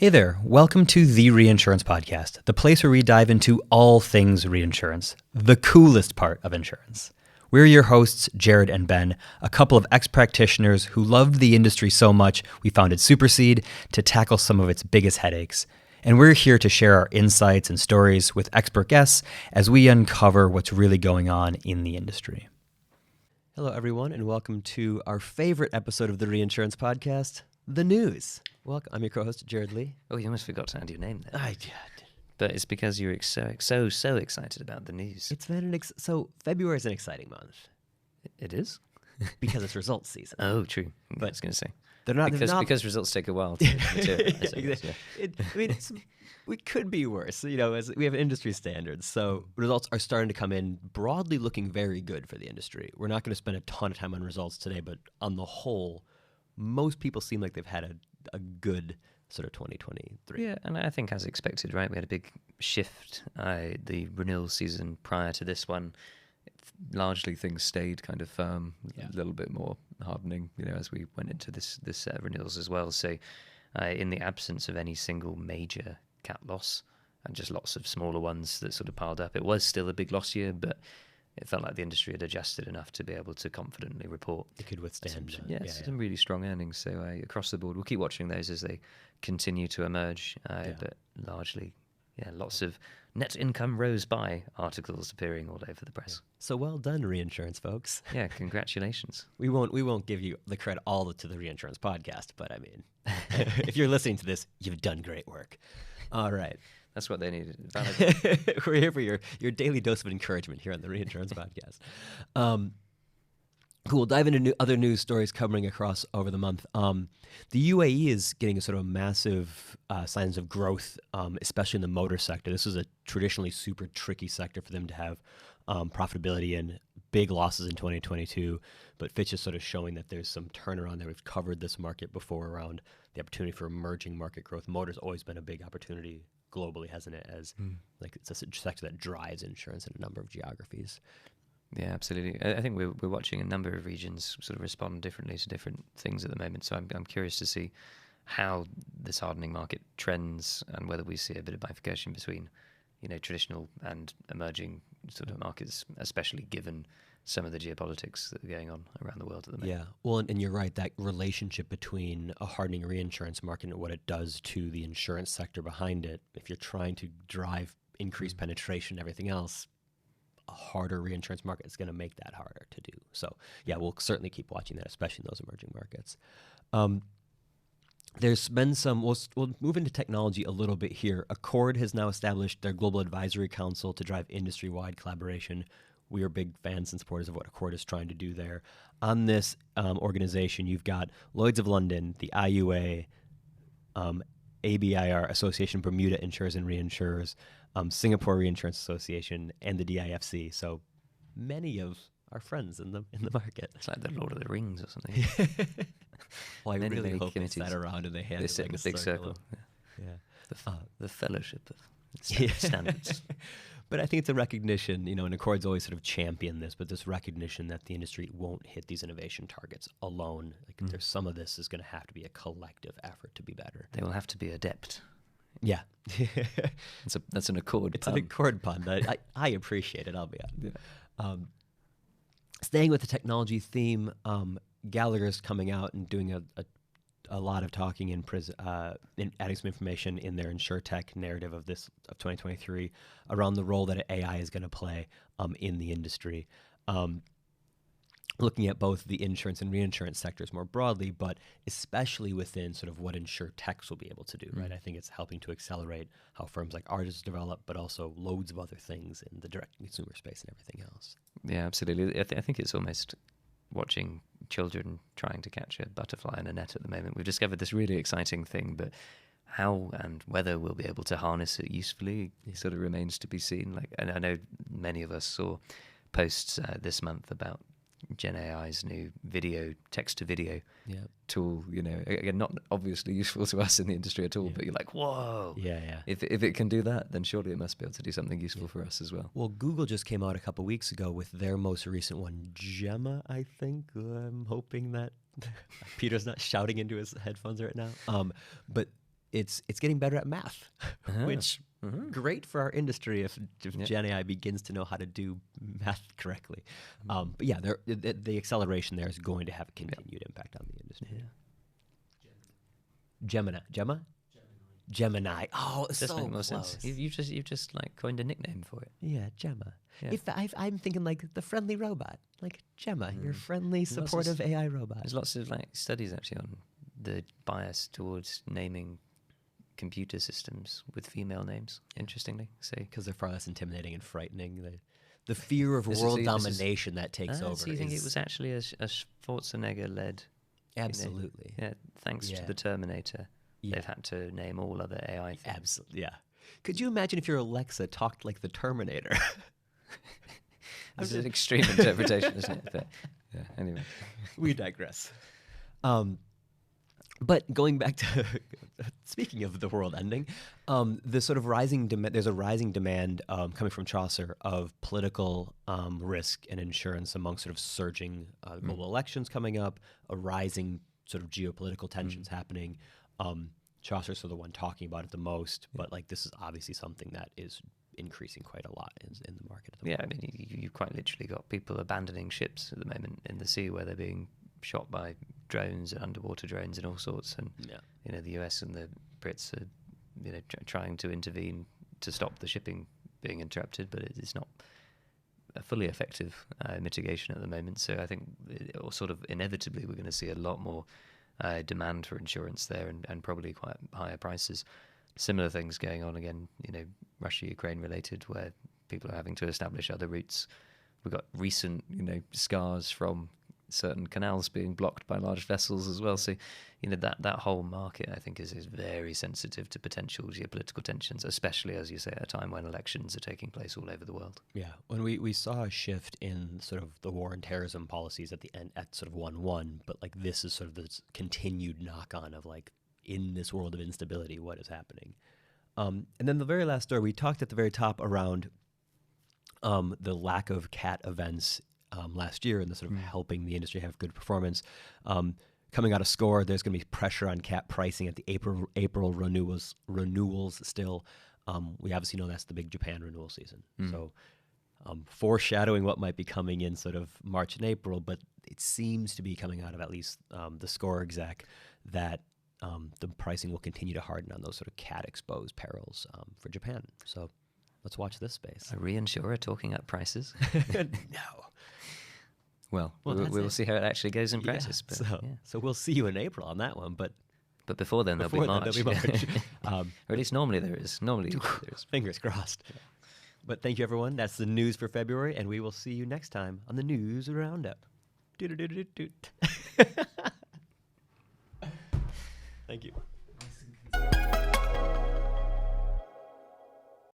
Hey there, welcome to the Reinsurance Podcast, the place where we dive into all things reinsurance, the coolest part of insurance. We're your hosts, Jerad and Ben, a couple of ex-practitioners who loved the industry so much we founded Supercede to tackle some of its biggest headaches. And we're here to share our insights and stories with expert guests as we uncover what's really going on in the industry. Hello, everyone, and welcome to our favorite episode of the Reinsurance Podcast, The News. Welcome. I'm your co-host, Jerad Lee. Oh, you almost forgot to add your name there. I did. But it's because you're so excited about the news. It's been so February is an exciting month It is? because it's results season. Oh, true. But I was going to say. They're not Because results take a while to materialize. Exactly. We could be worse, as we have industry standards. So results are starting to come in broadly looking very good for the industry. We're not going to spend a ton of time on results today, but on the whole, most people seem like they've had a good sort of 2023. Yeah, and I think as expected, right? We had a big shift. The renewal season prior to this one, largely things stayed kind of firm, a little bit more hardening, as we went into this set of renewals as well. So in the absence of any single major cat loss and just lots of smaller ones that sort of piled up, it was still a big loss year, but it felt like the industry had adjusted enough to be able to confidently report. It could withstand. Some really strong earnings. So across the board, we'll keep watching those as they continue to emerge. But largely, lots of net income rose by articles appearing all over the press. So well done, reinsurance folks. Yeah, congratulations. We won't give you the credit all to the Reinsurance Podcast, but I mean, if you're listening to this, you've done great work. All right. That's what they needed. We're here for your daily dose of encouragement here on the Reinsurance Podcast. We'll dive into other news stories covering across over the month. The UAE is getting a sort of massive signs of growth, especially in the motor sector. This is a traditionally super tricky sector for them to have profitability in. Big losses in 2022, but Fitch is sort of showing that there's some turnaround there. We've covered this market before around the opportunity for emerging market growth. Motor's always been a big opportunity globally, hasn't it? As like it's a sector that drives insurance in a number of geographies. Yeah, absolutely. I think we're watching a number of regions sort of respond differently to different things at the moment. So I'm curious to see how this hardening market trends and whether we see a bit of bifurcation between, traditional and emerging sort of markets, especially given some of the geopolitics that are going on around the world at the moment. Yeah, well, and you're right, that relationship between a hardening reinsurance market and what it does to the insurance sector behind it, if you're trying to drive increased penetration and everything else, a harder reinsurance market is going to make that harder to do. So, yeah, we'll certainly keep watching that, especially in those emerging markets. There's been some, we'll move into technology a little bit here. Accord has now established their Global Advisory Council to drive industry-wide collaboration. We are big fans and supporters of what Accord is trying to do there. On this organization, you've got Lloyd's of London, the IUA, ABIR, Association of Bermuda Insurers and Reinsurers, Singapore Reinsurance Association, and the DIFC. So many of our friends in the market. It's like the Lord of the Rings or something. Well, I really hope they sat around and they had sit in a big circle. Yeah. The fellowship of standards. But I think it's a recognition, and Accord's always sort of championed this, but this recognition that the industry won't hit these innovation targets alone. Like there's some of this is going to have to be a collective effort to be better. They will have to be adept. Yeah. That's an Accord It's pun. an Accord pun. I appreciate it, I'll be honest. Yeah. Staying with the technology theme, Gallagher's coming out and doing a lot of talking and adding some information in their InsurTech narrative of 2023 around the role that AI is going to play in the industry. Looking at both the insurance and reinsurance sectors more broadly, but especially within sort of what InsurTechs will be able to do, right? I think it's helping to accelerate how firms like ours develop, but also loads of other things in the direct consumer space and everything else. Yeah, absolutely. I think it's almost watching children trying to catch a butterfly in a net at the moment. We've discovered this really exciting thing, but how and whether we'll be able to harness it usefully sort of remains to be seen. And I know many of us saw posts this month about Gen AI's new text-to-video tool. Again, not obviously useful to us in the industry at all, but you're like, whoa. Yeah. If it can do that, then surely it must be able to do something useful for us as well. Well, Google just came out a couple weeks ago with their most recent one, Gemma, I think. I'm hoping that Peter's not shouting into his headphones right now. But it's getting better at math, which great for our industry if Gen AI begins to know how to do math correctly. But yeah, the acceleration there is going to have a continued impact on the industry. Gemini. Oh, it's Does so make more close. sense. You've just like coined a nickname for it. Yeah, Gemma. Yeah. I'm thinking like the friendly robot, like Gemma, your friendly, supportive AI robot. There's lots of like studies actually on the bias towards naming computer systems with female names. Interestingly, so Because they're far less intimidating and frightening. The fear of This is- world this is- domination that takes over. So you think it was actually a Schwarzenegger-led? Absolutely. Thanks to Yeah. the Terminator, Yeah. they've had to name all other AI things. Absolutely, yeah. Could you imagine if your Alexa talked like the Terminator? This is an extreme interpretation, isn't it? But yeah, anyway. We digress. But going back to speaking of the world ending, the sort of rising demand. There's a rising demand coming from Chaucer of political risk and insurance among sort of surging global elections coming up, a rising sort of geopolitical tensions happening. Chaucer's sort of the one talking about it the most, but like this is obviously something that is increasing quite a lot in the market at the moment. Yeah, I mean, you quite literally got people abandoning ships at the moment in the sea where they're being shot by drones and underwater drones and all sorts. And you know, the US and the Brits are trying to intervene to stop the shipping being interrupted, but it's not a fully effective mitigation at the moment. So I think sort of inevitably we're going to see a lot more demand for insurance there and probably quite higher prices. Similar things going on again, Russia-Ukraine related, where people are having to establish other routes. We've got recent, scars from certain canals being blocked by large vessels as well. So, that whole market, I think, is very sensitive to potential geopolitical tensions, especially, as you say, at a time when elections are taking place all over the world. Yeah, when we saw a shift in sort of the war and terrorism policies at the end, at sort of 1-1, but like this is sort of this continued knock-on of like, in this world of instability, what is happening? And then the very last story, we talked at the very top around the lack of cat events last year and the sort of helping the industry have good performance. Coming out of SCORE, there's going to be pressure on cat pricing at the April renewals still. We obviously know that's the big Japan renewal season. So foreshadowing what might be coming in sort of March and April, but it seems to be coming out of at least the SCORE exec that the pricing will continue to harden on those sort of cat-exposed perils for Japan. So let's watch this space. A reinsurer talking up prices? No. Well, we'll see how it actually goes in practice. So we'll see you in April on that one. But before then, there'll be March. Or at least normally there is. Fingers crossed. Yeah. But thank you, everyone. That's the news for February, and we will see you next time on the News Roundup. Thank you.